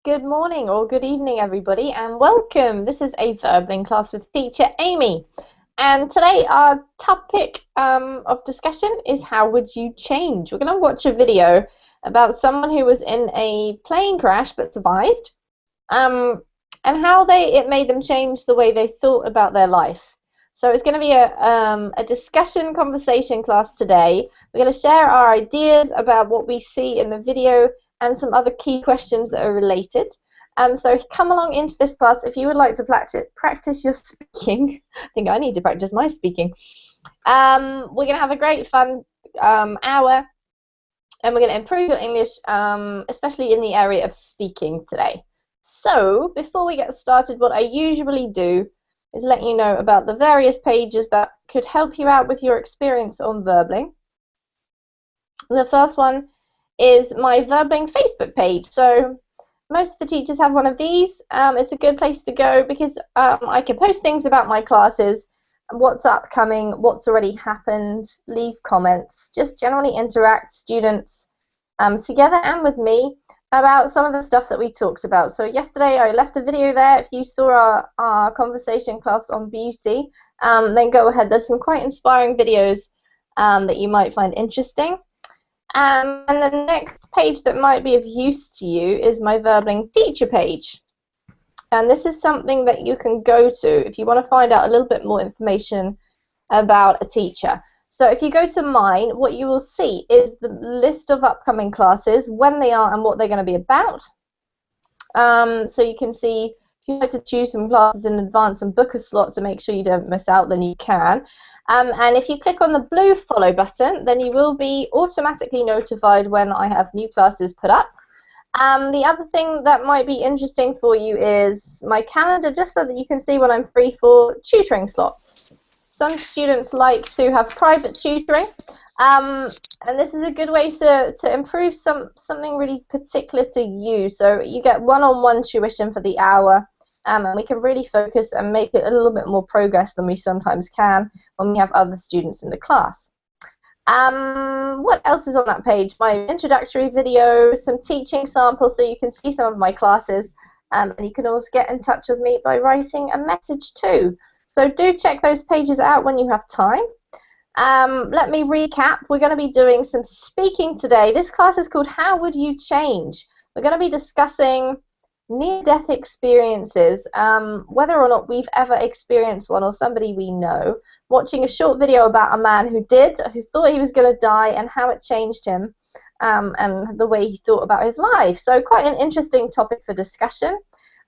Good morning or good evening, everybody, and welcome. This is a Verbling class with teacher Amy. And today our topic of discussion is how would you change? We're going to watch a video about someone who was in a plane crash but survived, and how it made them change the way they thought about their life. So it's going to be a discussion conversation class today. We're going to share our ideas about what we see in the video and some other key questions that are related. So come along into this class if you would like to practice your speaking. I think I need to practice my speaking. We're going to have a great fun hour, and we're going to improve your English, especially in the area of speaking today. So before we get started, what I usually do is let you know about the various pages that could help you out with your experience on Verbling. The first one is my Verbling Facebook page. So most of the teachers have one of these. It's a good place to go because I can post things about my classes, what's upcoming, what's already happened, leave comments, just generally interact students together and with me about some of the stuff that we talked about. So yesterday I left a video there. If you saw our conversation class on beauty, then go ahead. There's some quite inspiring videos that you might find interesting. And the next page that might be of use to you is my Verbling teacher page. And this is something that you can go to if you want to find out a little bit more information about a teacher. So if you go to mine, what you will see is the list of upcoming classes, when they are and what they're going to be about. So you can see if you'd like to choose some classes in advance and book a slot to make sure you don't miss out, then you can. And if you click on the blue follow button, then you will be automatically notified when I have new classes put up. The other thing that might be interesting for you is my calendar, just so that you can see when I'm free for tutoring slots. Some students like to have private tutoring, and this is a good way to improve something really particular to you. So you get one-on-one tuition for the hour. And we can really focus and make it a little bit more progress than we sometimes can when we have other students in the class. What else is on that page? My introductory video, some teaching samples so you can see some of my classes, and you can also get in touch with me by writing a message too. So do check those pages out when you have time. Let me recap. We're going to be doing some speaking today. This class is called How Would You Change? We're going to be discussing near-death experiences, whether or not we've ever experienced one or somebody we know, watching a short video about a man who thought he was going to die and how it changed him, and the way he thought about his life. So quite an interesting topic for discussion.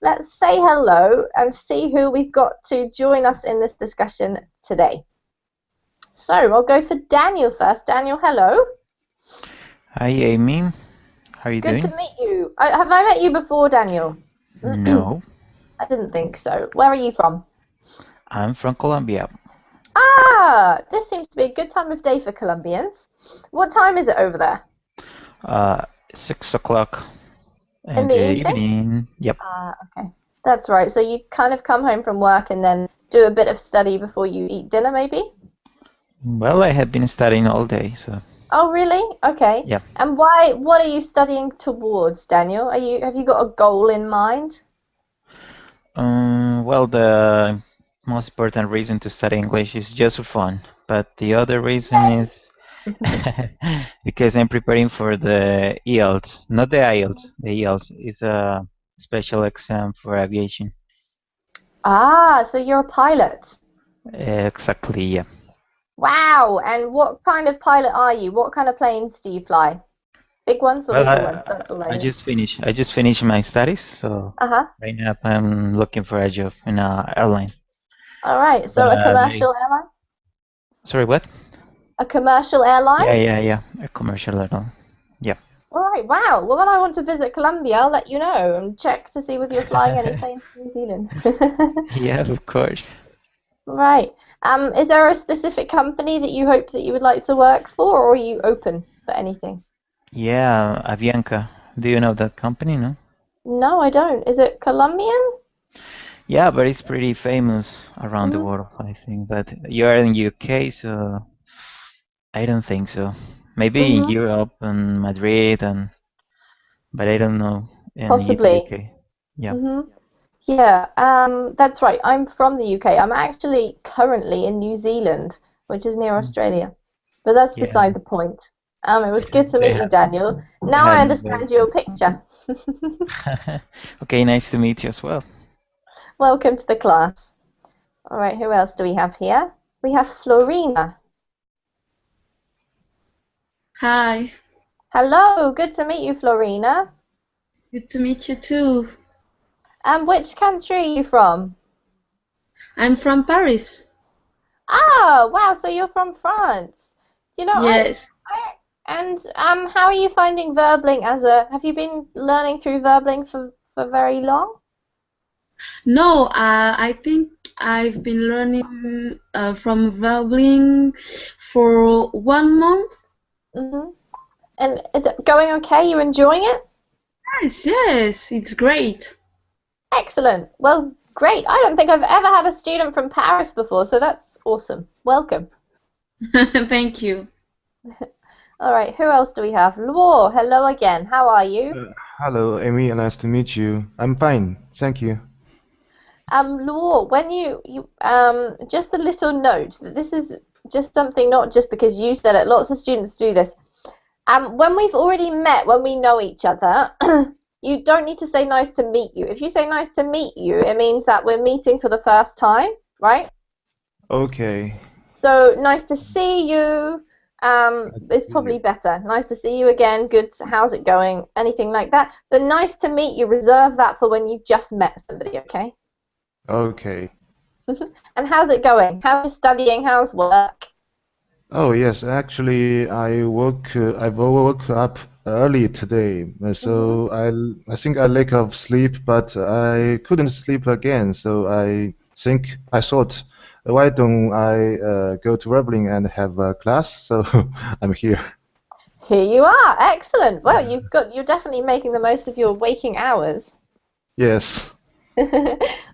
Let's say hello and see who we've got to join us in this discussion today. So I'll go for Daniel first. Daniel, hello. Hi, Amy. How are you doing? Good to meet you. Have I met you before, Daniel? No. I didn't think so. Where are you from? I'm from Colombia. Ah, this seems to be a good time of day for Colombians. What time is it over there? 6 o'clock In the evening. Yep. Ah, okay. That's right. So you kind of come home from work and then do a bit of study before you eat dinner, maybe? Well, I have been studying all day, so. Oh, really? Okay. Yep. And what are you studying towards, Daniel? Have you got a goal in mind? Well, the most important reason to study English is just for fun, but the other reason is because I'm preparing for the IELTS, not the IELTS. The IELTS is a special exam for aviation. Ah, so you're a pilot. Exactly, yeah. Wow, and what kind of pilot are you? What kind of planes do you fly? Big ones or Well, little ones? That's all I I need. just finished my studies, so right now I'm looking for a job in a airline. All right, so a commercial airline? Sorry, what? A commercial airline? Yeah, a commercial airline. Yeah. All right, wow. Well, when I want to visit Colombia, I'll let you know and check to see whether you're flying any planes to New Zealand. Yeah, of course. Right. Is there a specific company that you hope that you would like to work for, or are you open for anything? Yeah, Avianca. Do you know that company, no? No, I don't. Is it Colombian? Yeah, but it's pretty famous around the world, I think. But you are in UK, so I don't think so. Maybe in Europe and Madrid, but I don't know in the Possibly. UK. Yeah. Yeah, that's right. I'm from the UK. I'm actually currently in New Zealand, which is near Mm. Australia. But that's Yeah. beside the point. It was good to They meet you, have Daniel. they Now I had very understand your picture. Okay, nice to meet you as well. Welcome to the class. All right, who else do we have here? We have Florina. Hi, Hello, good to meet you, Florina. good to meet you too. Which country are you from? I'm from Paris. Ah, wow, so you're from France. You know, Yes. and how are you finding Verbling have you been learning through Verbling for very long? No, I think I've been learning from Verbling for 1 month. Hmm. And is it going okay? You enjoying it? Yes, yes, it's great. Excellent. Well, great. I don't think I've ever had a student from Paris before, so that's awesome. Welcome. Thank you. All right, who else do we have? Luo, hello again. How are you? Hello, Amy. Nice to meet you. I'm fine, thank you. Luo, when just a little note that this is just something not just because you said it, lots of students do this. When we've already met, when we know each other, you don't need to say nice to meet you. If you say nice to meet you, it means that we're meeting for the first time, right? Okay. So nice to see you is probably better. Nice to see you again. Good. How's it going? Anything like that. But nice to meet you. Reserve that for when you've just met somebody, okay? Okay. And how's it going? How's studying? How's work? Oh yes, actually, I woke up early today, so I think I lack of sleep, but I couldn't sleep again. So I thought, why don't I go to Rebling and have a class? So I'm here. Here you are. Excellent. Well, you're definitely making the most of your waking hours. Yes.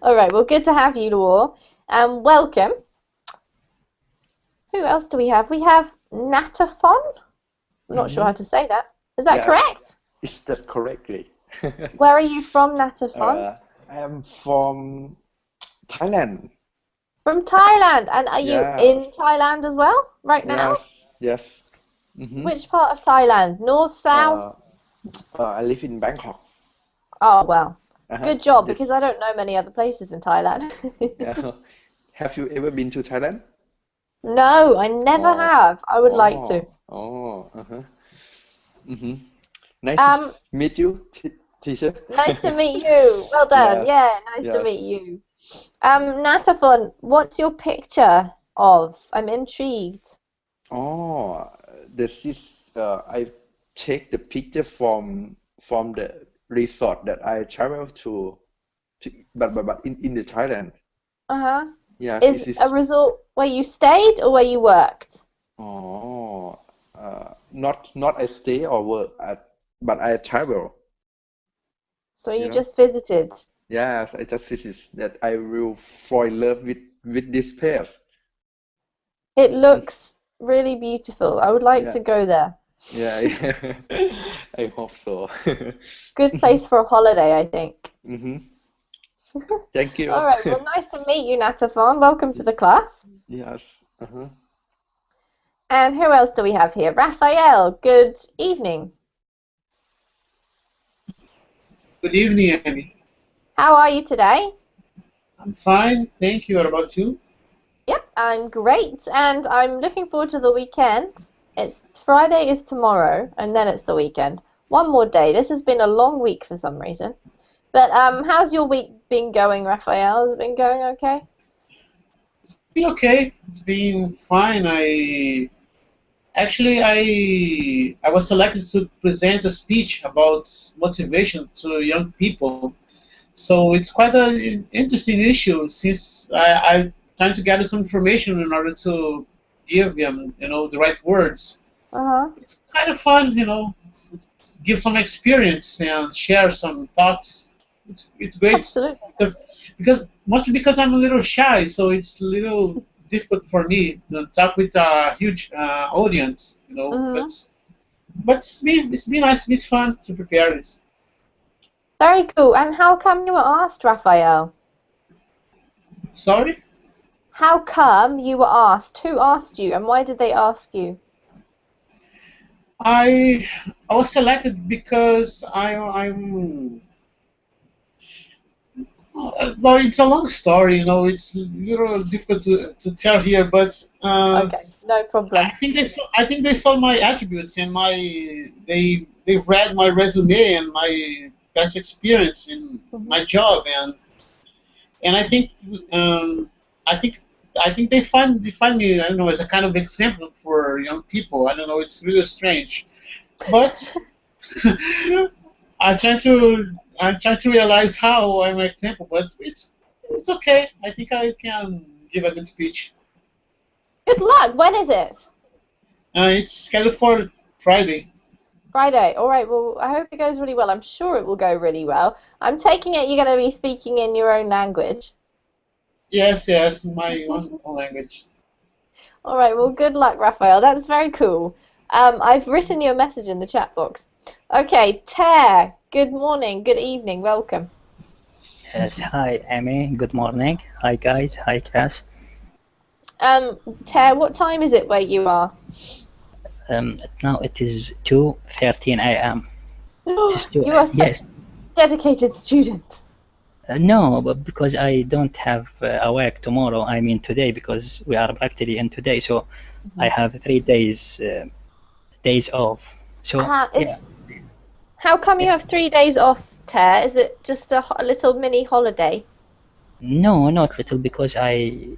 All right. Well, good to have you, Luo. Welcome. Who else do we have? We have Natafon. I'm not sure how to say that. Is that Yes, correct? is that correctly? Where are you from, Natafon? I am from Thailand. From Thailand. And are you Yeah, in Thailand as well right now? yes. Mm-hmm. Which part of Thailand? North, south? I live in Bangkok. Oh, well. Uh-huh. Good job, This- because I don't know many other places in Thailand. yeah. Have you ever been to Thailand? No, I never Oh, have. I would like to. uh-huh. Mm-hmm. Nice Um, to meet you, teacher. Nice to meet you. Well done. Yes, Yeah, nice to meet yes. you. Natafon, what's your picture of? I'm intrigued. Oh, this is I take the picture from the resort that I traveled to but in the Thailand. Uh-huh. Yes, Is it is. a resort where you stayed or where you worked? Oh, not I stay or work at, but I travel. So You you know. just visited. Yes, I just visit that I will fall in love with this place. It looks really beautiful. I would like to Yeah, go there. yeah. I hope so. Good place for a holiday, I think. hmm Thank you. All right, well, nice to meet you, Natafon. Welcome to the class. Yes. Uh-huh. And who else do we have here? Raphael, good evening. Good evening, Amy. How are you today? I'm fine, thank you. What about you? Yep, I'm great, and I'm looking forward to the weekend. It's Friday is tomorrow, and then it's the weekend. One more day. This has been a long week for some reason. But how's your week been going, Raphael? Has it been going okay? It's been okay. It's been fine. I was selected to present a speech about motivation to young people. So it's quite an interesting issue since I trying to gather some information in order to give them, the right words. Uh-huh. It's kind of fun, give some experience and share some thoughts. It's great Absolutely. because mostly because I'm a little shy, so it's a little difficult for me to talk with a huge audience, Mm-hmm. But it's been nice, it's been fun to prepare this. Very cool. And how come you were asked, Raphael? Sorry? How come you were asked? Who asked you, and why did they ask you? I was selected because I'm well, it's a long story, you know. It's a little difficult to tell here, but Okay, no problem. I think they saw my attributes and they read my resume and my past experience in my job, and um, I think I think they find me, I don't know, as a kind of example for young people. I don't know, it's really strange, but I'm trying to realize how I'm an example, but it's okay. I think I can give a good speech. Good luck. When is it? It's scheduled for Friday. Friday. All right. Well, I hope it goes really well. I'm sure it will go really well. I'm taking it you're going to be speaking in your own language. Yes, yes, my own language. All right. Well, good luck, Raphael. That's very cool. I've written you a message in the chat box. Okay, Ter. Good morning. Good evening. Welcome. Yes, hi, Amy. Good morning. Hi, guys. Hi, class. Ter, what time is it where you are? Now it is 2:13 a.m. You are such a dedicated student. No, but because I don't have a work tomorrow, I mean today, because we are practically in today, so I have 3 days off. So yeah. How come you have 3 days off, Ter? Is it just a little mini holiday? No, not little, because I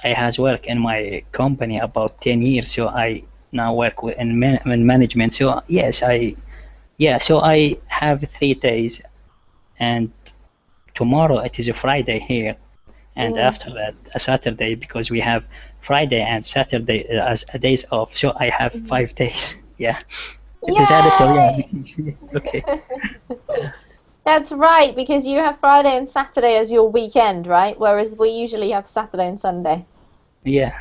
has work in my company about 10 years, so I now work in management. So yes, so I have 3 days, and tomorrow it is a Friday here, and after that a Saturday, because we have Friday and Saturday as a days off. So I have 5 days. Yeah, it is a little, yeah. Okay. That's right, because you have Friday and Saturday as your weekend, right? Whereas we usually have Saturday and Sunday. Yeah.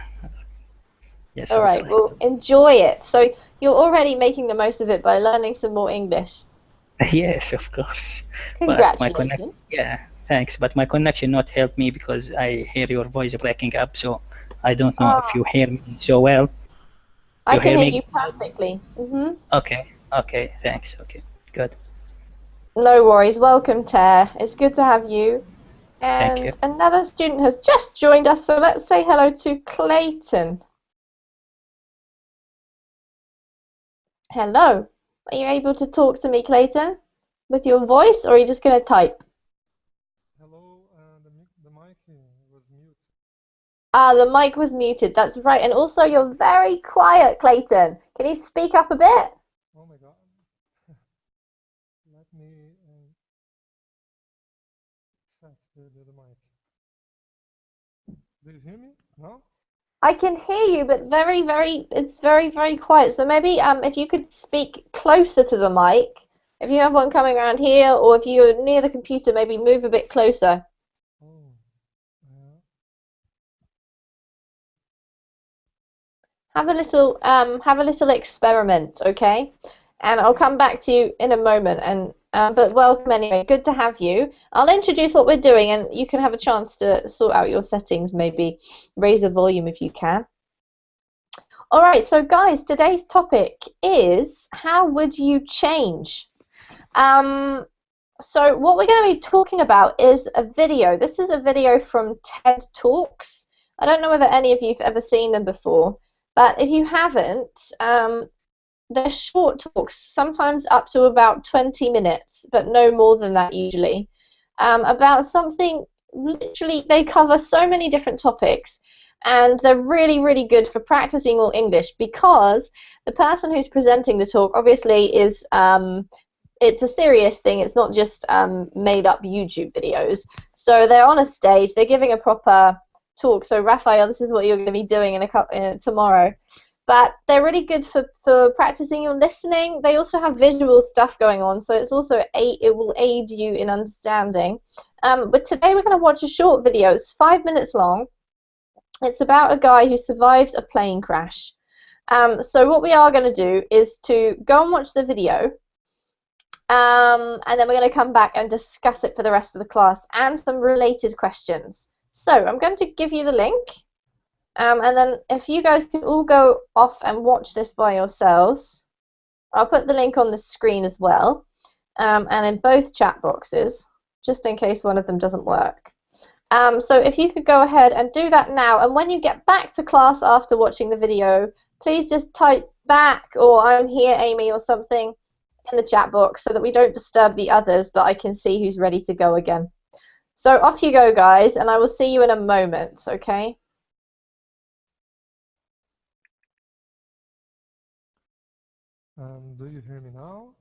Yes. All right. Well, enjoy it. So you're already making the most of it by learning some more English. Yes, of course. Congratulations. Yeah, thanks. But my connection not helped me because I hear your voice breaking up, so I don't know if you hear me so well. I can hear you perfectly. Okay, thanks. Okay, good. No worries. Welcome, Ter. It's good to have you. Thank you. And another student has just joined us, so let's say hello to Clayton. Hello. Are you able to talk to me, Clayton, with your voice, or are you just going to type? Hello, the mic was muted. Ah, the mic was muted. That's right. And also, you're very quiet, Clayton. Can you speak up a bit? Oh my God. Let me set the mic. Do you hear me? No? I can hear you, but it's very, very quiet. So maybe if you could speak closer to the mic, if you have one coming around here, or if you're near the computer, maybe move a bit closer. Oh, Have a little experiment, okay? And I'll come back to you in a moment. And but welcome anyway. Good to have you. I'll introduce what we're doing, and you can have a chance to sort out your settings. Maybe raise the volume if you can. All right. So guys, today's topic is how would you change? So what we're going to be talking about is a video. This is a video from TED Talks. I don't know whether any of you have ever seen them before, but if you haven't, they're short talks, sometimes up to about 20 minutes, but no more than that usually, about something. Literally, they cover so many different topics, and they're really, really good for practicing your English, because the person who's presenting the talk obviously is, it's a serious thing. It's not just made up YouTube videos. So they're on a stage, they're giving a proper talk. So Raphael, this is what you're going to be doing tomorrow. But they're really good for practicing your listening. They also have visual stuff going on, so it's also it will aid you in understanding. But today we're going to watch a short video. It's 5 minutes long. It's about a guy who survived a plane crash. So what we are going to do is to go and watch the video, And then we're going to come back and discuss it for the rest of the class and some related questions. So I'm going to give you the link, and then if you guys can all go off and watch this by yourselves, I'll put the link on the screen as well, and in both chat boxes, just in case one of them doesn't work. So if you could go ahead and do that now, and when you get back to class after watching the video, please just type back or I'm here, Amy, or something in the chat box so that we don't disturb the others, but I can see who's ready to go again. So off you go, guys, and I will see you in a moment, okay? Do you hear me now?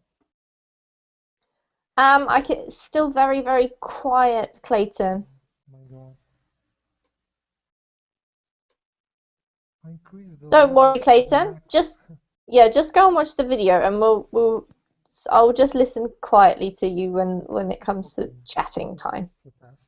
I can, it's still very, very quiet, Clayton. My God. I increased the Don't worry, level Clayton. max. Just go and watch the video, and I'll just listen quietly to you when it comes to chatting time. The test.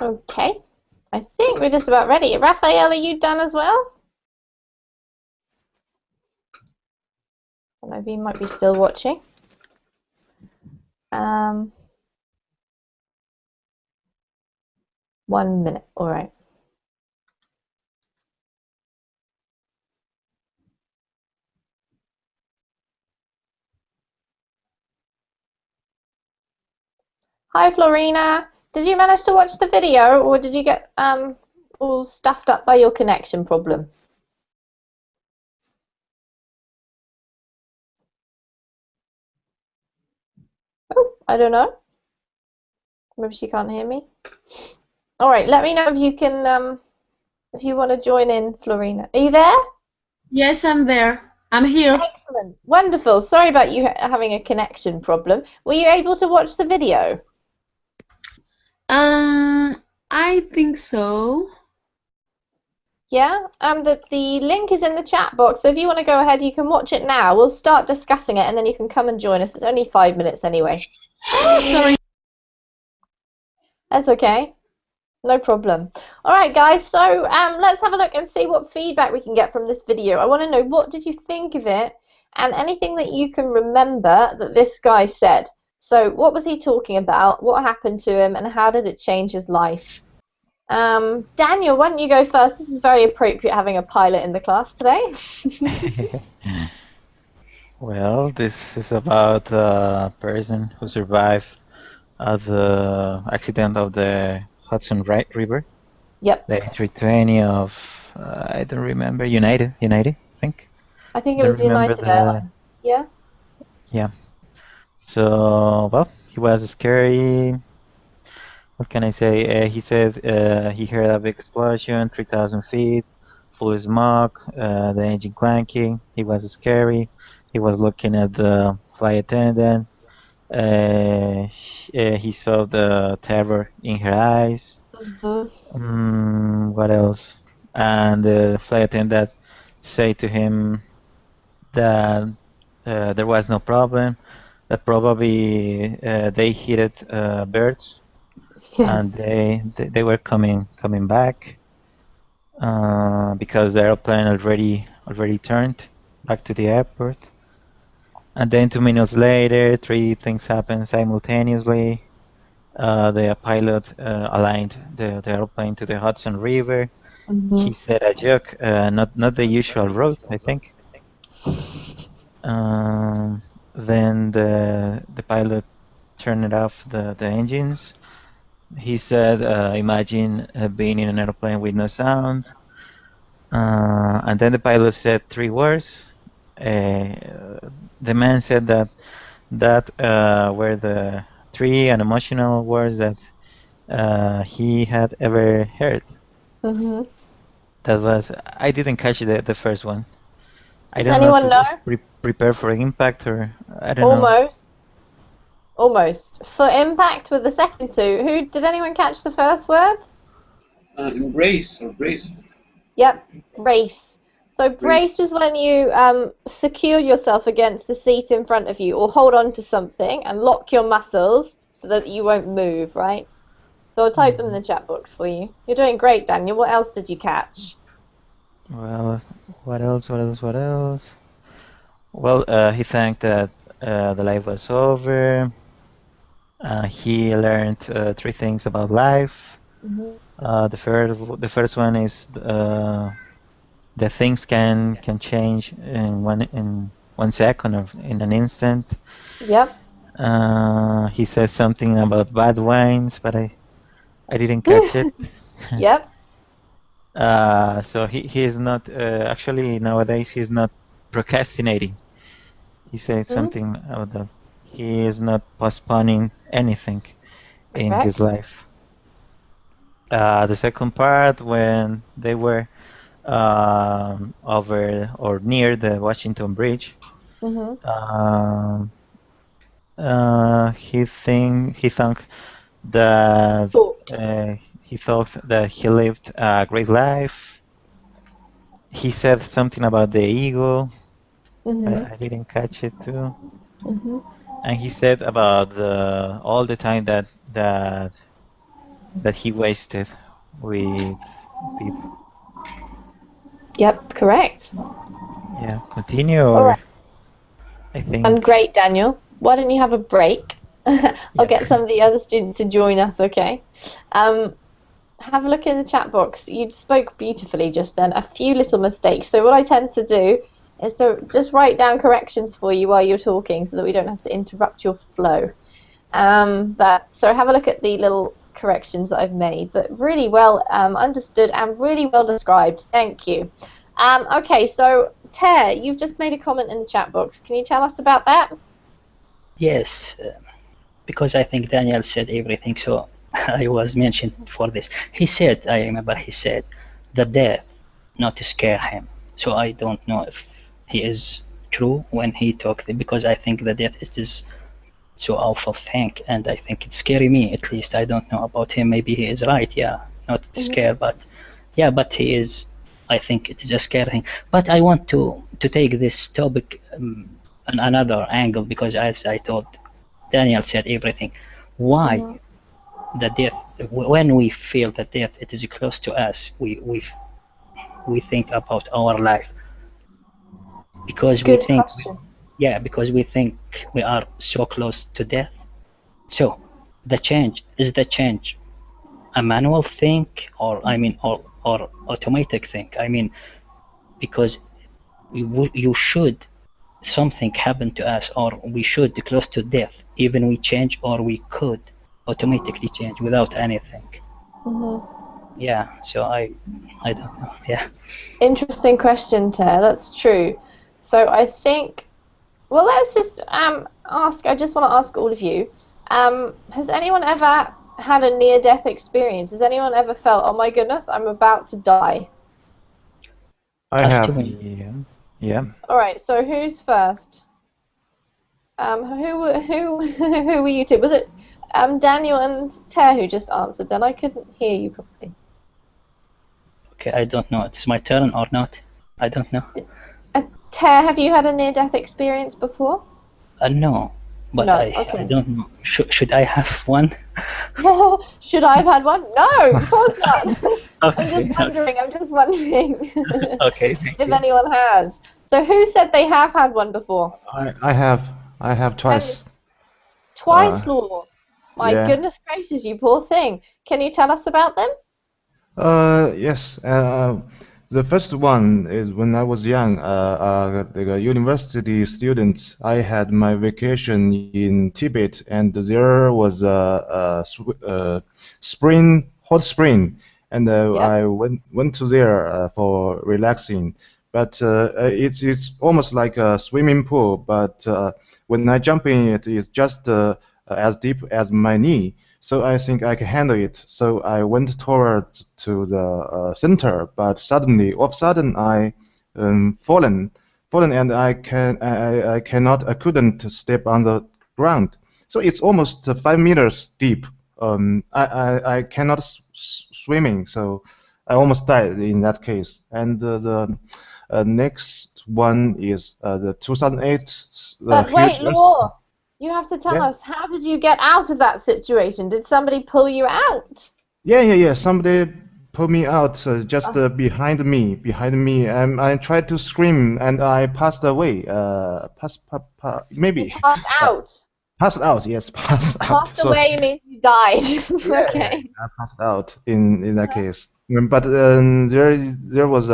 Okay. I think we're just about ready. Raphael, are you done as well? Maybe you might be still watching. 1 minute. All right. Hi, Florina. Did you manage to watch the video, or did you get all stuffed up by your connection problem? Oh, I don't know. Maybe she can't hear me. All right, let me know if you can, if you want to join in, Florina. Are you there? Yes, I'm there. I'm here. Excellent. Wonderful. Sorry about you having a connection problem. Were you able to watch the video? I think so. Yeah, the link is in the chat box, so if you want to go ahead, you can watch it now. We'll start discussing it, and then you can come and join us. It's only 5 minutes anyway. Sorry. That's okay. No problem. All right, guys, so let's have a look and see what feedback we can get from this video. I want to know, what did you think of it, and anything that you can remember that this guy said. So what was he talking about? What happened to him, and how did it change his life? Daniel, why don't you go first? This is very appropriate, having a pilot in the class today. Well, this is about a person who survived the accident of the Hudson River. Yep. The A320 of, I don't remember, United, I think. I think it was United Airlines. Yeah? Yeah. So, well, he was scary. What can I say? He said he heard a big explosion, 3,000 feet, full of smoke, the engine clanking. He was scary. He was looking at the flight attendant. He saw the terror in her eyes. What else? And the flight attendant said to him that there was no problem, that probably they hit birds, and they were coming back because the airplane already turned back to the airport. And then 2 minutes later, three things happened simultaneously. The pilot aligned the airplane to the Hudson River. He said a joke, not the usual route, I think. Then the pilot turned off the engines. He said, imagine being in an airplane with no sound. And then the pilot said three words. The man said that were the three unemotional words that he had ever heard. That was, I didn't catch the first one. Does anyone know? Prepare for impact, or I don't know. Almost. For impact with the second two. Did anyone catch the first word? Embrace or brace. Yep, brace. So brace is when you secure yourself against the seat in front of you, or hold on to something and lock your muscles so that you won't move, right? So I'll type them in the chat box for you. You're doing great, Daniel. What else did you catch? Well, what else? Well, he thanked that the life was over. He learned three things about life. The first one is that things can change in one second or in an instant. Yep. He said something about bad wines, but I didn't catch it. Yep. So he is not actually nowadays he's not procrastinating. He said something about that. He is not postponing anything in his life. The second part, when they were over or near the Washington Bridge, he thought that he lived a great life. He said something about the eagle. I didn't catch it too. And he said about all the time that that he wasted with people. Yep, correct. Yeah, continue All or right. I And think. great, Daniel. Why don't you have a break? I'll Yeah. get some of the other students to join us, okay? Have a look in the chat box. You spoke beautifully just then. A few little mistakes. So what I tend to do is to just write down corrections for you while you're talking so that we don't have to interrupt your flow. So have a look at the little corrections that I've made, but really well understood and really well described. Thank you. Okay, so Ter, you've just made a comment in the chat box. Can you tell us about that? Yes, because I think Daniel said everything, so I was mentioned for this. He said, I remember he said, the death not to scare him. So I don't know if he is true when he talked, because I think the death is so awful thing, and I think it's scary me at least. I don't know about him. Maybe he is right. Yeah, not scared, but yeah, but he is. I think it is a scary thing. But I want to take this topic on another angle, because as I told Daniel said everything. Why the death? When we feel that death, it is close to us. We think about our life because we Good think. question. Yeah, because we think we are so close to death. So the change is the change a manual thing, or I mean, or automatic thing. I mean, because you should something happen to us, or we should close to death, even we change, or we could automatically change without anything. Yeah. So I don't know. Yeah. Interesting question, Ter. That's true. So I think, well, let's just ask. I just want to ask all of you. Has anyone ever had a near-death experience? Has anyone ever felt, oh my goodness, I'm about to die? I Us have. too. Yeah. Yeah. All right. So who's first? Who were you two? Was it Daniel and Ter who just answered? Then I couldn't hear you properly. Okay, I don't know. It's my turn or not? I don't know. Ter, have you had a near-death experience before? No, but No, I okay. don't know. Should I have one? Should I have had one? No, of course not. I'm Okay. just wondering Okay. Thank if you. anyone has. So who said they have had one before? I have twice. Twice, Law. My Yeah. goodness gracious, you poor thing. Can you tell us about them? Yes. The first one is when I was young, like a university student. I had my vacation in Tibet, and there was a spring, hot spring, and I went to there for relaxing. But it's almost like a swimming pool, but when I jump in it, it's just as deep as my knee. So I think I can handle it. So I went towards to the center, but suddenly, all of a sudden, I fallen, and I cannot, I couldn't step on the ground. So it's almost 5 meters deep. I cannot swimming, so I almost died in that case. And the next one is the 2008 But wait, huge Law, you have to tell Yeah. us, how did you get out of that situation? Did somebody pull you out? Yeah. Somebody pulled me out just behind me. I tried to scream and I passed away. Maybe. Passed out. Passed out. Yes, passed out. Passed away means you died. Okay. I passed out in that case. But there was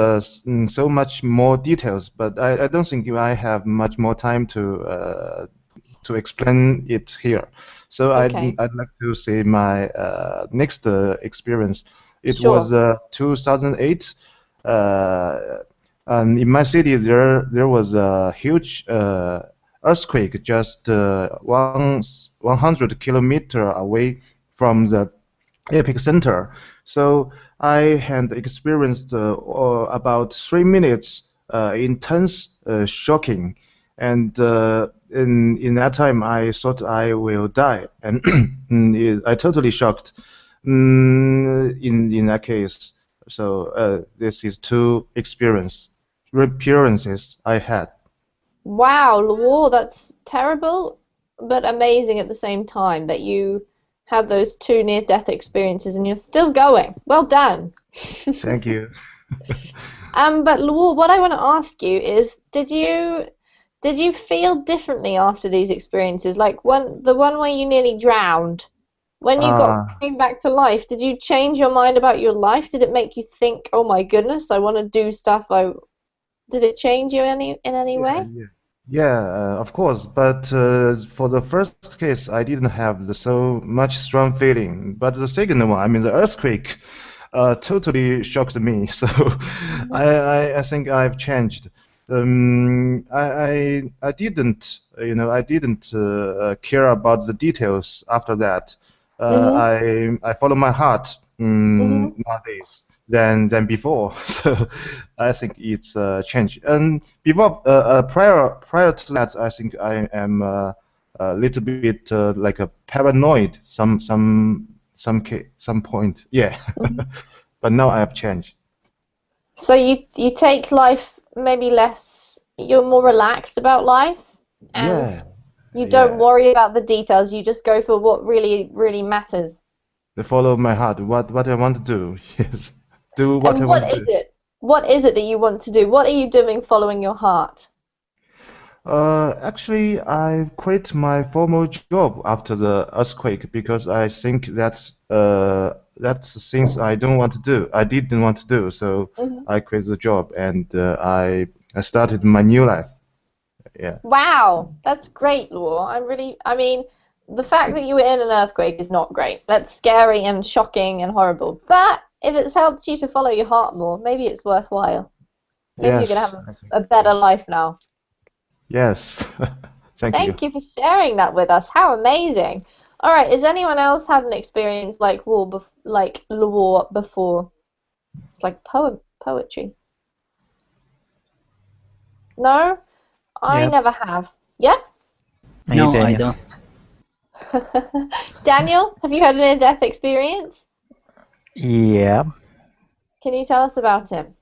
so much more details. But I don't think I have much more time to explain it here. So Okay. I'd like to say my next experience. It Sure. was 2008. In my city, there was a huge earthquake just 100 kilometer away from the epicenter. So I had experienced about 3 minutes intense shocking, and in that time I thought I will die, and I totally shocked in that case. So this is two experiences I had. Wow, Law, that's terrible, but amazing at the same time that you had those 2 near-death experiences, and you're still going. Well done. Thank you. But Luo, what I want to ask you is, did you feel differently after these experiences? Like the one where you nearly drowned, when you came back to life, did you change your mind about your life? Did it make you think, oh my goodness, I want to do stuff? Did it change you in any way? Yeah, of course. But for the first case, I didn't have so much strong feeling. But the second one, I mean the earthquake, totally shocked me. So I think I've changed. I didn't, I didn't care about the details after that. I follow my heart nowadays than before. So I think it's changed. And before, prior to that, I think I am a little bit like a paranoid. Some point. Yeah. But now I have changed. So you take life maybe less. You're more relaxed about life, and you don't worry about the details. You just go for what really matters. To follow my heart. What I want to do. Yes. Do what I want to do. What is it that you want to do? What are you doing following your heart? Actually, I quit my formal job after the earthquake because I think that's things I don't want to do. I didn't want to do, so I quit the job and I started my new life. Yeah. Wow, that's great, Luo. I mean, the fact that you were in an earthquake is not great. That's scary and shocking and horrible. But if it's helped you to follow your heart more, maybe it's worthwhile. Maybe you're gonna have a better life now. Yes. Thank you for sharing that with us. How amazing. All right, has anyone else had an experience like Luo before? It's like poetry. No? I never have. Yeah? No, I don't. Daniel, have you had a near-death experience? Yeah. Can you tell us about him?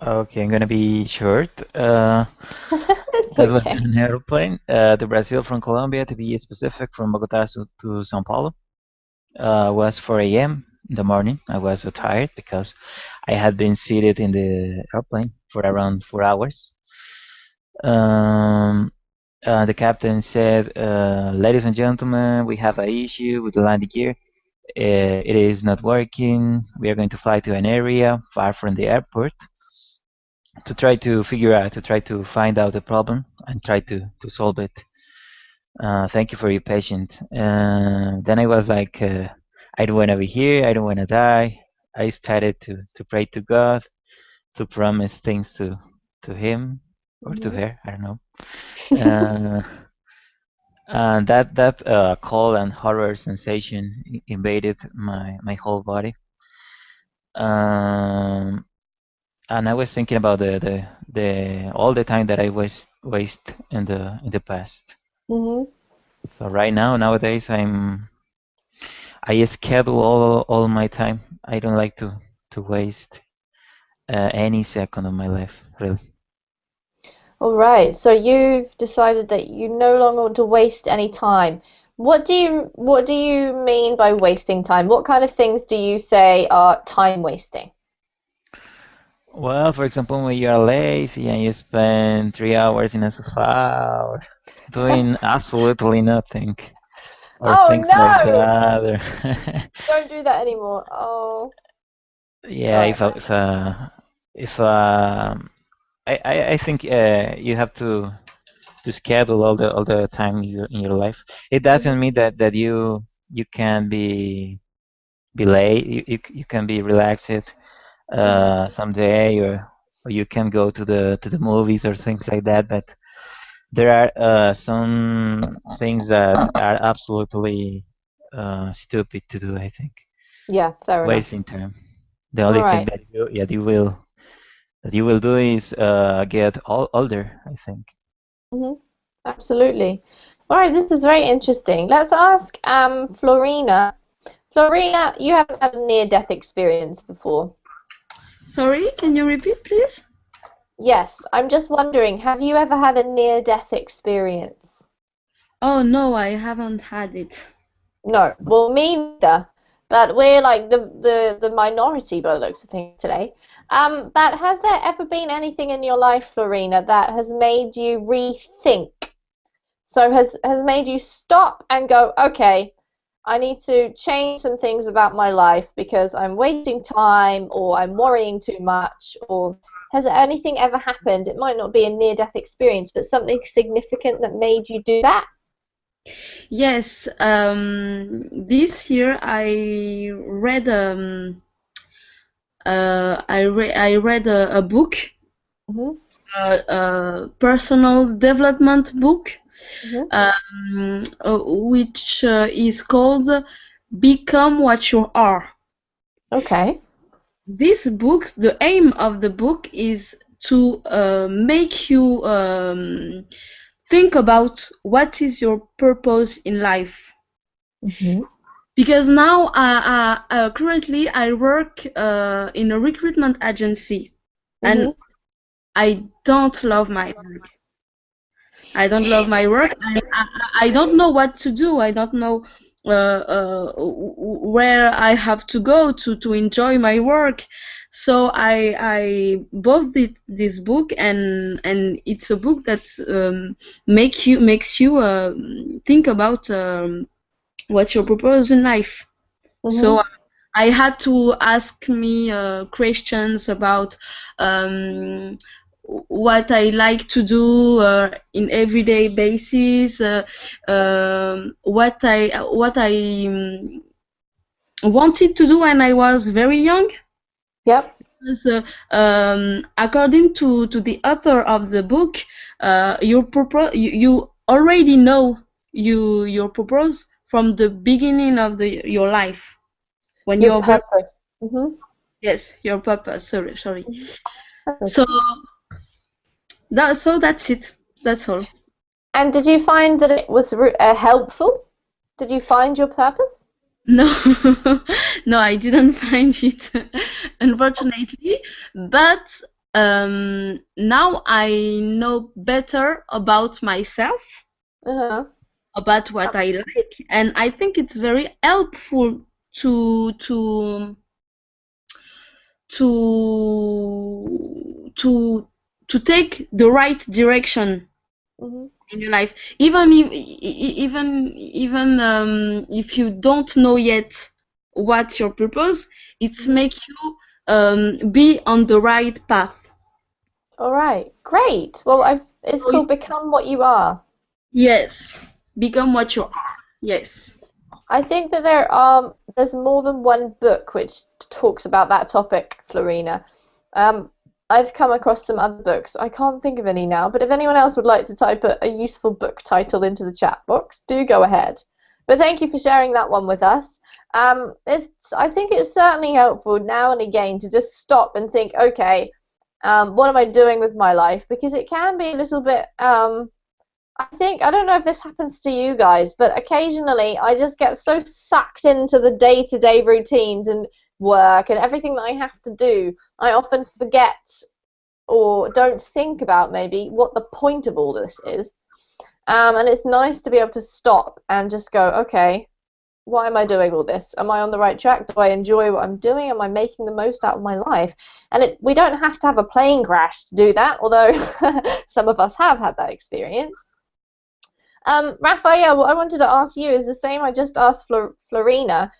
Okay, I'm gonna be short. It's I was okay. in an airplane to Brazil from Colombia, to be specific, from Bogota to São Paulo. It was 4 a.m. in the morning. I was so tired because I had been seated in the airplane for around 4 hours. The captain said, "Ladies and gentlemen, we have an issue with the landing gear. It is not working. We are going to fly to an area far from the airport to try to find out the problem and try to solve it. Thank you for your patience." Then I was like, I don't want to be here. I don't want to die. I started to pray to God, to promise things to him or to her. I don't know. And that cold and horror sensation invaded my whole body. And I was thinking about the all the time that I waste in the past. So right nowadays I schedule all my time. I don't like to waste any second of my life, really. All right, so you've decided that you no longer want to waste any time. What do you mean by wasting time? What kind of things do you say are time wasting? Well, for example, when you are lazy and you spend 3 hours in a sofa or doing absolutely nothing, or things like that. Or Don't do that anymore. Oh. Yeah, if I think you have to schedule all the time in your life. It doesn't mean that you can be late. You can be relaxed someday, or you can go to the movies or things like that. But there are some things that are absolutely stupid to do, I think. Yeah, fair enough. Wasting time. The only thing that you will do is get older, I think. Absolutely. All right, this is very interesting. Let's ask Florina. Florina, you haven't had a near-death experience before. Sorry, can you repeat, please? Yes, I'm just wondering, have you ever had a near-death experience? Oh, no, I haven't had it. No, well, me neither. But we're like the minority by the looks of things today. But has there ever been anything in your life, Florina, that has made you rethink? So has made you stop and go, okay, I need to change some things about my life because I'm wasting time or I'm worrying too much, or has anything ever happened? It might not be a near-death experience, but something significant that made you do that? Yes, this year I read a book, Hmm. a personal development book, Hmm. which is called Become What You Are. Okay. This book, the aim of the book is to make you think about what is your purpose in life. Hmm. Because now, currently, I work in a recruitment agency, and Hmm. I don't love my work. I don't love my work, and I don't know what to do. I don't know where I have to go to enjoy my work. So I bought this book, and it's a book that makes you think about what's your purpose in life. Hmm. So I had to ask me questions about um, what I like to do in everyday basis, what I wanted to do when I was very young. Yep. Because, according to the author of the book, you already know your purpose from the beginning of your life when Your you're very. purpose. Hmm. Yes, your purpose. Sorry. That's So okay. that's it. That's all. And did you find that it was helpful? Did you find your purpose? No, no, I didn't find it, unfortunately. But now I know better about myself, Uh-huh. about what I like, and I think it's very helpful to to to to take the right direction Hmm. in your life, even if you don't know yet what's your purpose. It's Hmm. make you be on the right path. All right. Great. Well, it's So called Become What You Are. yes, become what you are. Yes. I think that there's more than one book which talks about that topic, Florina. Um, I've come across some other books. I can't think of any now, but if anyone else would like to type a useful book title into the chat box, do go ahead. But thank you for sharing that one with us. I think it's certainly helpful now and again to just stop and think, okay, what am I doing with my life? Because it can be a little bit I don't know if this happens to you guys, but occasionally I just get so sucked into the day-to-day routines and work and everything that I have to do, I often forget or don't think about maybe what the point of all this is. And it's nice to be able to stop and just go, okay, why am I doing all this? Am I on the right track? Do I enjoy what I'm doing? Am I making the most out of my life? And we don't have to have a plane crash to do that, although some of us have had that experience. Raphael, what I wanted to ask you is the same I just asked Florina.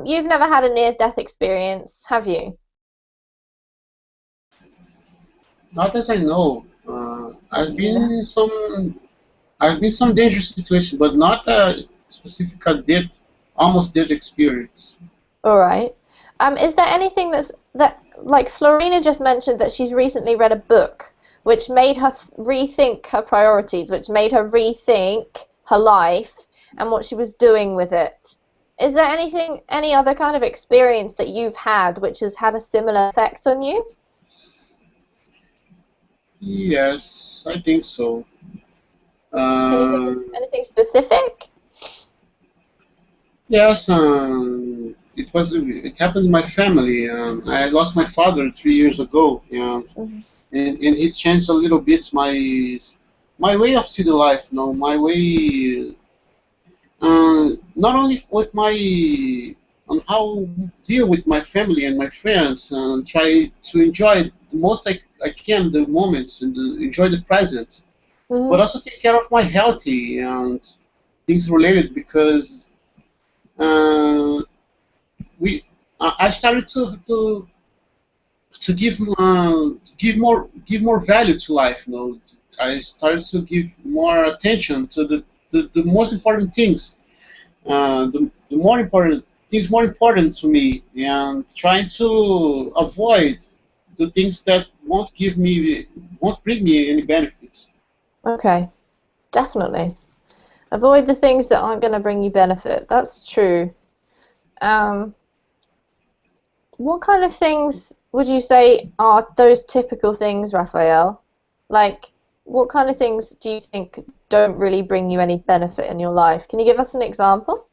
You've never had a near-death experience, have you? Not as I know. I've been some dangerous situation, but not a specific almost dead experience. All right. Is there anything like Florina just mentioned that she's recently read a book which made her rethink her priorities, which made her rethink her life and what she was doing with it. Is there any other kind of experience that you've had which has had a similar effect on you? Yes, I think so. Anything, Uh, anything specific? yes, it happened in my family. I lost my father 3 years ago, Mhm. and it changed a little bit my way of see the life. My way. not only with my on how deal with my family and my friends and try to enjoy the most I can the moments and enjoy the present, but also take care of my healthy and things related because we I started to give more value to life. You know, I started to give more attention to the most important things, the more important things more important to me, and trying to avoid the things that won't bring me any benefits. Okay, definitely. Avoid the things that aren't going to bring you benefit. That's true. What kind of things would you say are those typical things, Raphael? Like, what kind of things do you think don't really bring you any benefit in your life? Can you give us an example?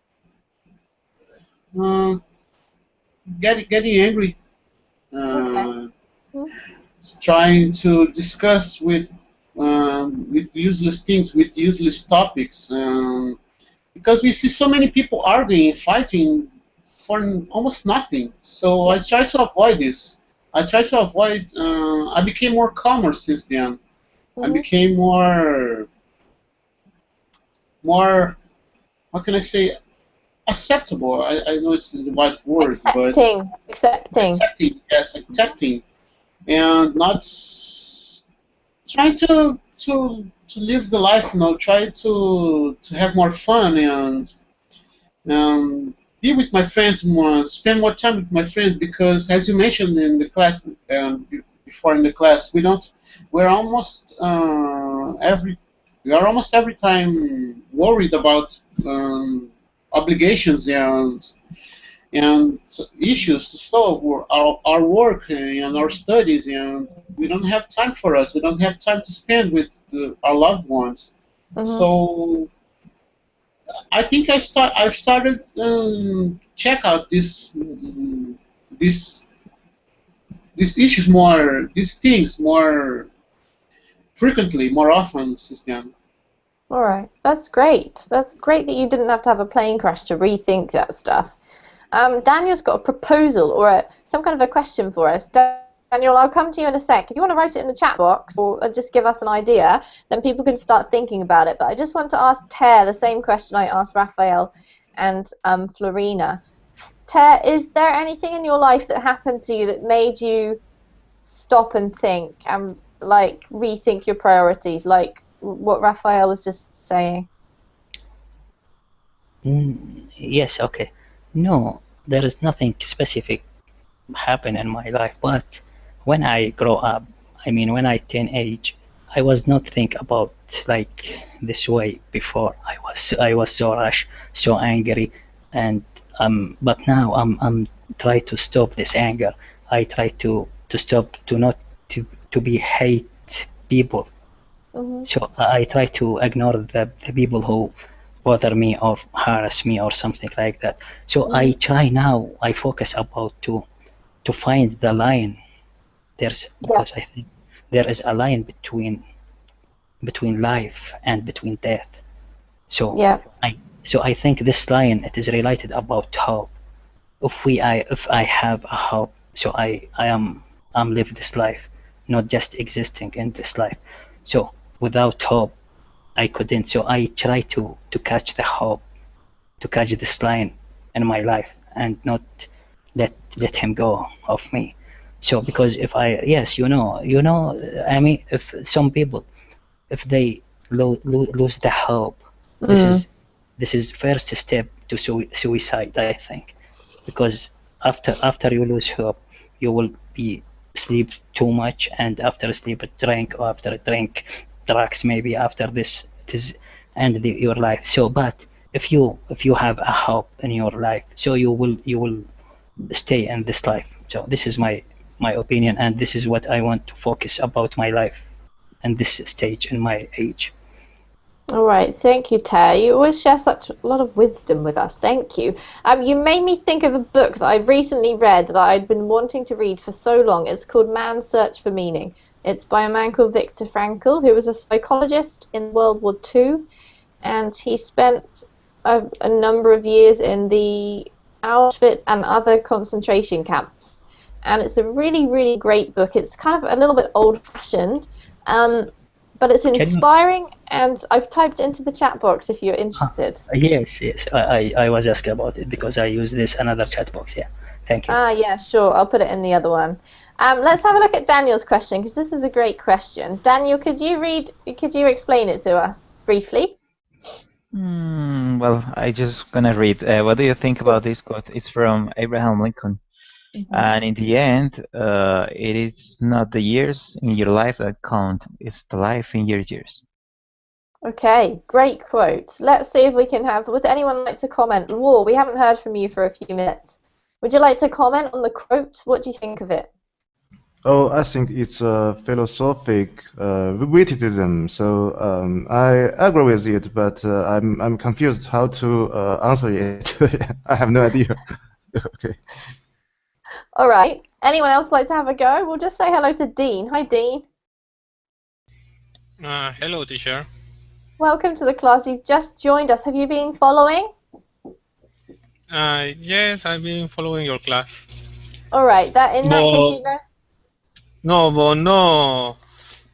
Getting angry, Okay. trying to discuss with useless things, with useless topics, because we see so many people arguing, fighting for almost nothing. So I try to avoid this. I try to avoid. I became more calmer since then. I became more. How can I say? Acceptable. I know it's the right word, Accepting. accepting. Yes, accepting, and not trying to live the life. You know, try to have more fun and be with my friends more, spend more time with my friends because, as you mentioned in the class, before in the class, we're almost every time worried about obligations and issues to solve or our work and our studies, and we don't have time for us. We don't have time to spend with our loved ones. So I think I've started check out these issues more, these things more frequently, more often since then. All right, that's great. That's great that you didn't have to have a plane crash to rethink that stuff. Daniel's got a proposal or some kind of a question for us. Daniel, I'll come to you in a sec. If you want to write it in the chat box or just give us an idea, then people can start thinking about it. But I just want to ask Ter the same question I asked Raphael and Florina. Ter, is there anything in your life that happened to you that made you stop and think and like rethink your priorities, like what Raphael was just saying? Yes, okay. No, there is nothing specific happen in my life, but when I grow up, I mean when I teenage, I was not think about like this way before. I was so rush, so angry, and but now I'm try to stop this anger. I try to stop to not to be hate people. So I try to ignore the people who bother me or harass me or something like that. So I try now. I focus about to find the line. Because I think there is a line between life and between death. So I think this line, it is related about hope. If I have a hope, so I'm live this life, not just existing in this life. So without hope, I couldn't. So I try to catch the hope, to catch this line in my life, and not let him go of me. So because if I I mean, if some people, if they lose the hope, this is first step to suicide, I think, because after you lose hope, you will be sleep too much, and after sleep drink, or after drink drugs, maybe after this it is end your life. So but if you have a hope in your life, so you will stay in this life. So this is my opinion, and this is what I want to focus about my life and this stage in my age. All right, thank you, Ter. You always share such a lot of wisdom with us. Thank you. You made me think of a book that I've recently read that I'd been wanting to read for so long. It's called Man's Search for Meaning. It's by a man called Viktor Frankl, who was a psychologist in World War II, and he spent a number of years in the Auschwitz and other concentration camps. And it's a really, really great book. It's kind of a little bit old-fashioned, but it's inspiring, and I've typed into the chat box if you're interested. Yes, yes. I was asking about it because I use this another chat box. Yeah, thank you. Yeah, sure. I'll put it in the other one. Let's have a look at Daniel's question, because this is a great question. Daniel, could you explain it to us briefly? Well, I just gonna read. What do you think about this quote? It's from Abraham Lincoln. And in the end, it is not the years in your life that count, it's the life in your years. Okay, great quote. Let's see if we can have, would anyone like to comment? War, we haven't heard from you for a few minutes. Would you like to comment on the quote? What do you think of it? Oh, I think it's a philosophic witticism. So I agree with it, but I'm confused how to answer it. I have no idea. Okay. All right. Anyone else like to have a go? We'll just say hello to Dean. Hi, Dean. Hello, teacher. Welcome to the class. You've just joined us. Have you been following? Yes, I've been following your class. All right. That case, you know. No, but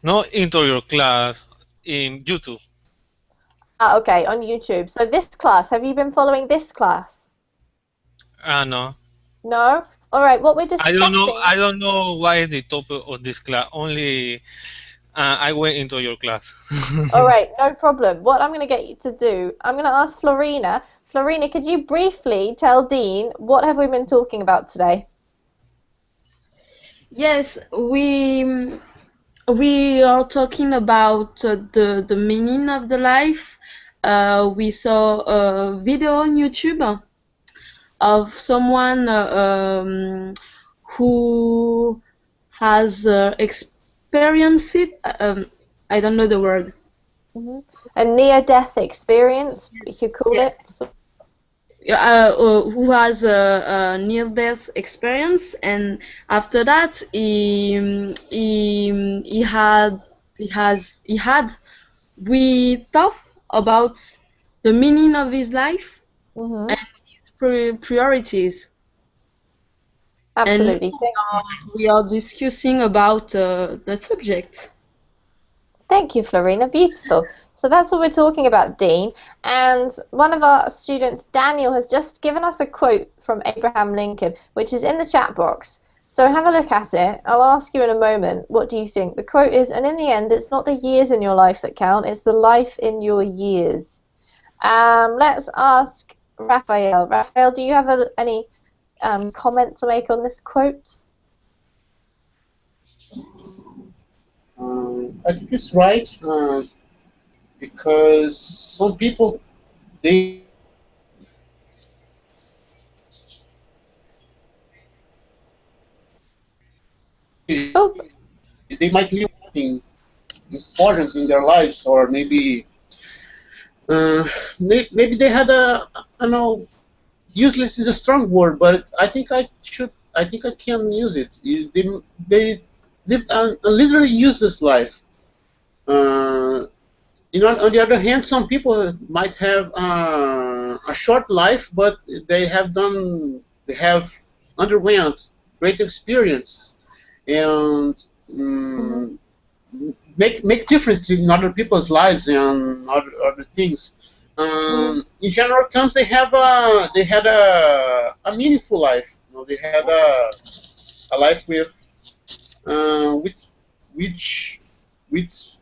not into your class in YouTube. Okay, on YouTube. So this class, have you been following this class? No. No? All right, what we're discussing... I don't know why is the topic of this class. Only I went into your class. All right, no problem. What I'm going to get you to do, I'm going to ask Florina. Florina, could you briefly tell Dean what have we been talking about today? Yes, we are talking about the meaning of the life. We saw a video on YouTube of someone who has experienced it. I don't know the word. A near-death experience, you could call it. Who has a near-death experience, and after that we thought about the meaning of his life and his priorities. Absolutely. And we are discussing about the subject. Thank you, Florina. Beautiful. So that's what we're talking about, Dean. And one of our students, Daniel, has just given us a quote from Abraham Lincoln, which is in the chat box. So have a look at it. I'll ask you in a moment, what do you think? The quote is, and in the end, it's not the years in your life that count, it's the life in your years. Let's ask Raphael. Raphael, do you have any comment to make on this quote? I think it's right because some people they might leave something important in their lives, or maybe maybe they had I don't know, useless is a strong word, but I think I can use it. They lived a literally useless life. On the other hand, some people might have a short life, but they have underwent great experience and make difference in other people's lives and other things. In general terms, they had a meaningful life. They had a life which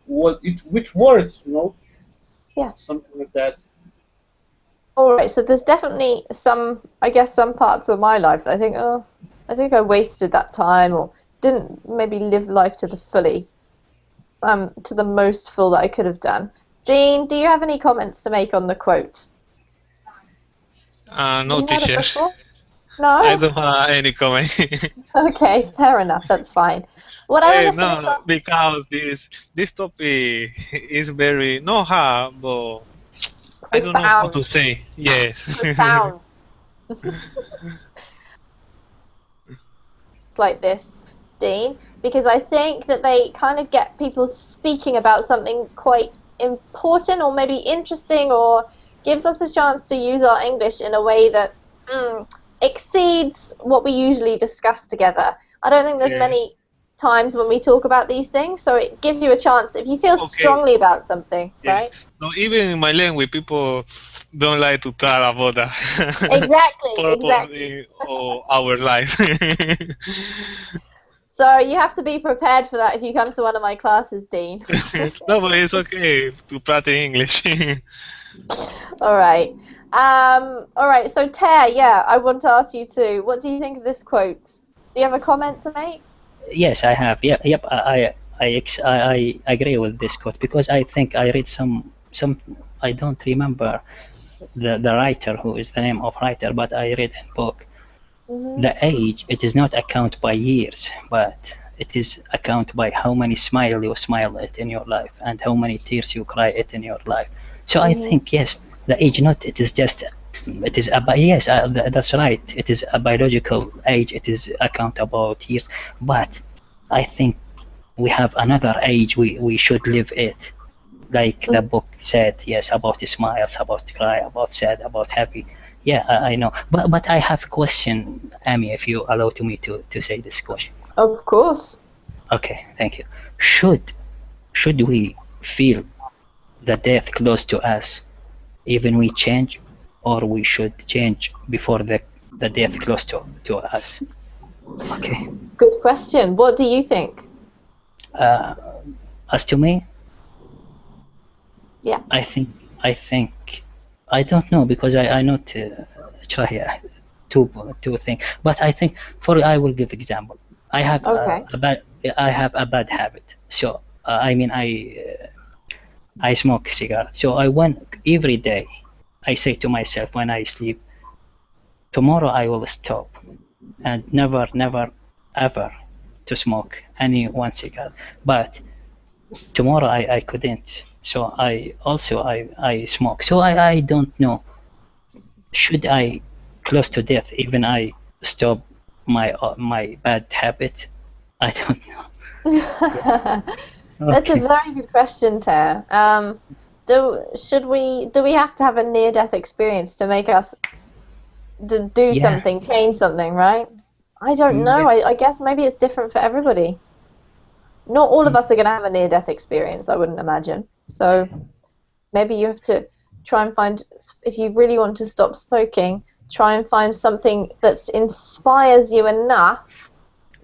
worked, Yeah. Something like that. All right, so there's definitely some parts of my life that I think I wasted that time or didn't maybe live life to the most full that I could have done. Dean, do you have any comments to make on the quote? No, teacher. No? I don't have any comment. Okay, fair enough. That's fine. Because this topic is very not hard, but I don't know how to say. Yes. Profound. Like this, Dean, because I think that they kind of get people speaking about something quite important or maybe interesting or gives us a chance to use our English in a way that exceeds what we usually discuss together. I don't think there's many times when we talk about these things, so it gives you a chance if you feel strongly about something, right? No, even in my language, people don't like to talk about that. Exactly. Or our life. So you have to be prepared for that if you come to one of my classes, Dean. No, but it's okay to practice English. All right. All right. So Ter, yeah, I want to ask you too. What do you think of this quote? Do you have a comment to make? Yes, I have. Yep. I agree with this quote because I think I read some. I don't remember the writer, who is the name of writer, but I read in book. The age, it is not account by years, but it is account by how many smile you smile it in your life and how many tears you cry it in your life. So I think, yes, the age not, it is just, it is about, yes, that's right, it is a biological age, it is account about years, but I think we have another age we should live it. Like the book said, yes, about the smiles, about cry, about sad, about happy. Yeah, I know. But I have a question, Amy, if you allow to me to say this question. Of course. Okay, thank you. Should we feel the death close to us, even we change, or we should change before the death close to us? Okay. Good question. What do you think? As to me, yeah, I think I don't know, because I not try to think. But I think I will give example. I have a bad habit. So I mean I smoke cigarette. So every day I say to myself when I sleep, tomorrow I will stop and never ever to smoke any one cigarette. But tomorrow I couldn't. So I smoke. So I don't know. Should I close to death even I stop my bad habit? I don't know. That's a very good question, Ter. Do we have to have a near-death experience to make us do something, change something, right? I don't know. I guess maybe it's different for everybody. Not all of us are going to have a near-death experience, I wouldn't imagine. So maybe you have to try and find, if you really want to stop smoking, try and find something that inspires you enough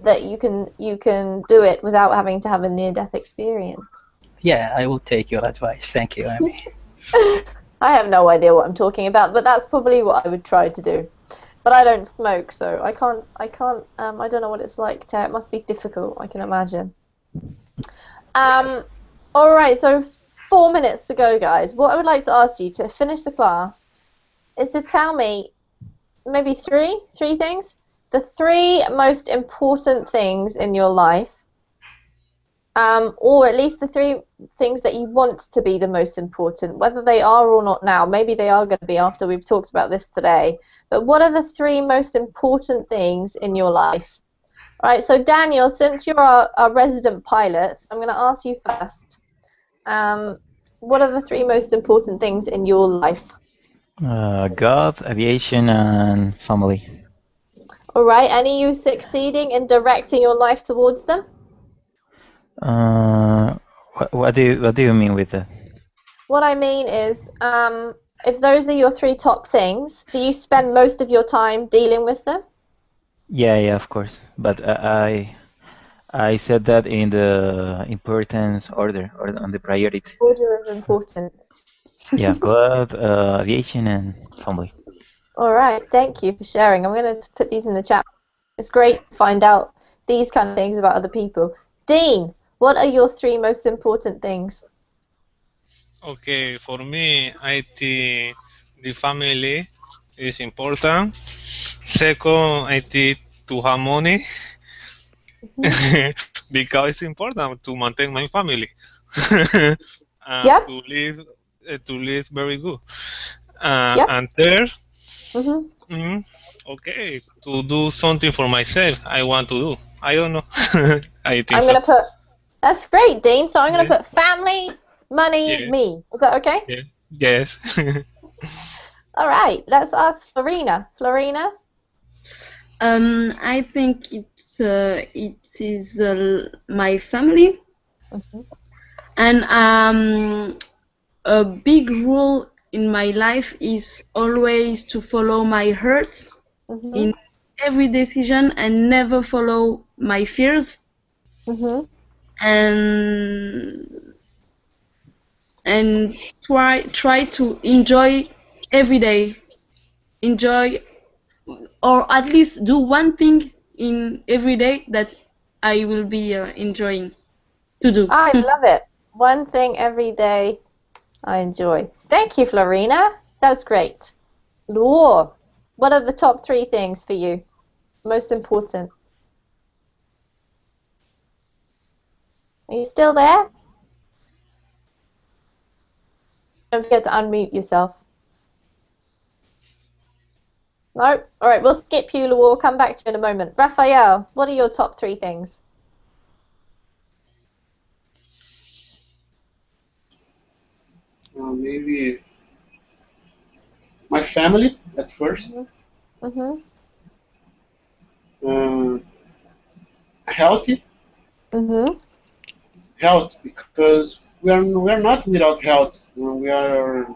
that you can do it without having to have a near-death experience. Yeah, I will take your advice. Thank you, Amy. I have no idea what I'm talking about, but that's probably what I would try to do. But I don't smoke, so I don't know what it's like. It must be difficult, I can imagine. All right, so 4 minutes to go, guys. What I would like to ask you to finish the class is to tell me maybe three things. The 3 most important things in your life, or at least the 3 things that you want to be the most important, whether they are or not now. Maybe they are going to be after we've talked about this today. But what are the 3 most important things in your life? All right, so Daniel, since you're our resident pilot, I'm going to ask you first. What are the 3 most important things in your life? God, aviation, and family. All right, and are you succeeding in directing your life towards them? What do you mean with that? What I mean is, if those are your 3 top things, do you spend most of your time dealing with them? Yeah, of course. But I said that in the importance order, or on the priority. Order of importance. Yeah, God, aviation, and family. All right, thank you for sharing. I'm going to put these in the chat. It's great to find out these kind of things about other people. Dean, what are your 3 most important things? Okay, for me, I think the family is important. Second, I think to have money because it's important to maintain my family. Yep. To live very good. And third, okay, to do something for myself. I want to do. I don't know. I think I'm going to put. That's great, Dean. So I'm going to put family, money, me. Is that okay? Yeah. Yes. All right, let's ask Florina. Florina? I think it is my family, Mhm. and a big rule in my life is always to follow my heart Mhm. in every decision and never follow my fears, Mhm. and and try to enjoy every day, enjoy, or at least do one thing in every day that I will be enjoying to do. I love it. One thing every day I enjoy. Thank you, Florina. That was great. Luo, what are the top 3 things for you? Most important. Are you still there? Don't forget to unmute yourself. No? Alright, we'll skip you, Luo. We'll come back to you in a moment. Raphael, what are your top 3 things? Maybe my family at first. Mhm. Uh, healthy Mhm. health, because we are not without health. We are,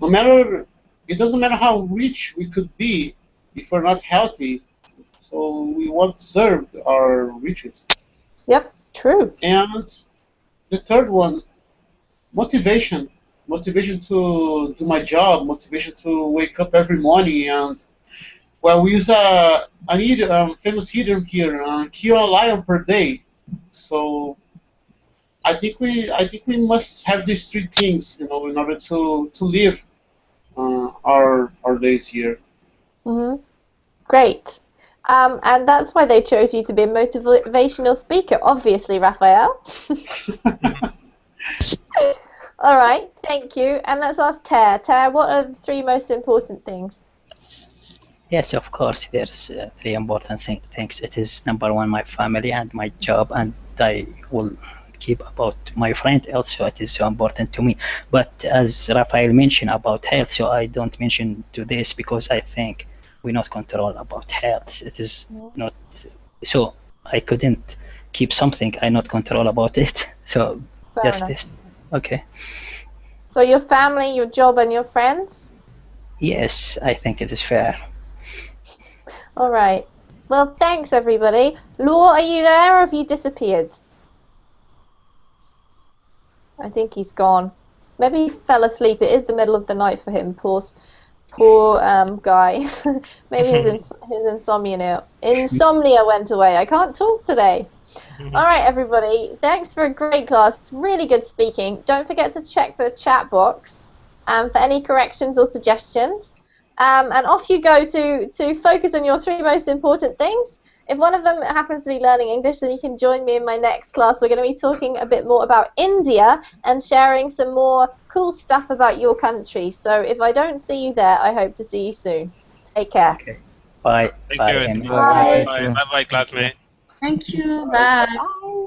no matter, it doesn't matter how rich we could be if we're not healthy. So we won't deserve our riches. Yep, true. And the third one, motivation. Motivation to do my job. Motivation to wake up every morning. And well, we use an idiom, famous idiom here, kill a lion per day. So I think we must have these 3 things, in order to live our days here. Mhm. Great. And that's why they chose you to be a motivational speaker, obviously, Raphael. All right, thank you. And let's ask Ter. Ter, what are the 3 most important things? Yes, of course. There's 3 important things. It is number 1, my family and my job, and I will keep about my friend also. It is so important to me. But as Rafael mentioned about health, so I don't mention to this because I think we not control about health. It is not so. I couldn't keep something I not control about it. So Fair just enough. this. Okay. So your family, your job, and your friends? Yes, I think it is fair. All right. Well, thanks, everybody. Law, are you there or have you disappeared? I think he's gone. Maybe he fell asleep. It is the middle of the night for him. Poor guy. Maybe his insomnia went away. I can't talk today. All right, everybody. Thanks for a great class. Really good speaking. Don't forget to check the chat box for any corrections or suggestions. And off you go to focus on your 3 most important things. If one of them happens to be learning English, then you can join me in my next class. We're going to be talking a bit more about India and sharing some more cool stuff about your country. So if I don't see you there, I hope to see you soon. Take care. Okay. Bye. Thank Bye, you. Amy. Bye. Bye, classmate. Thank you. Bye. Bye.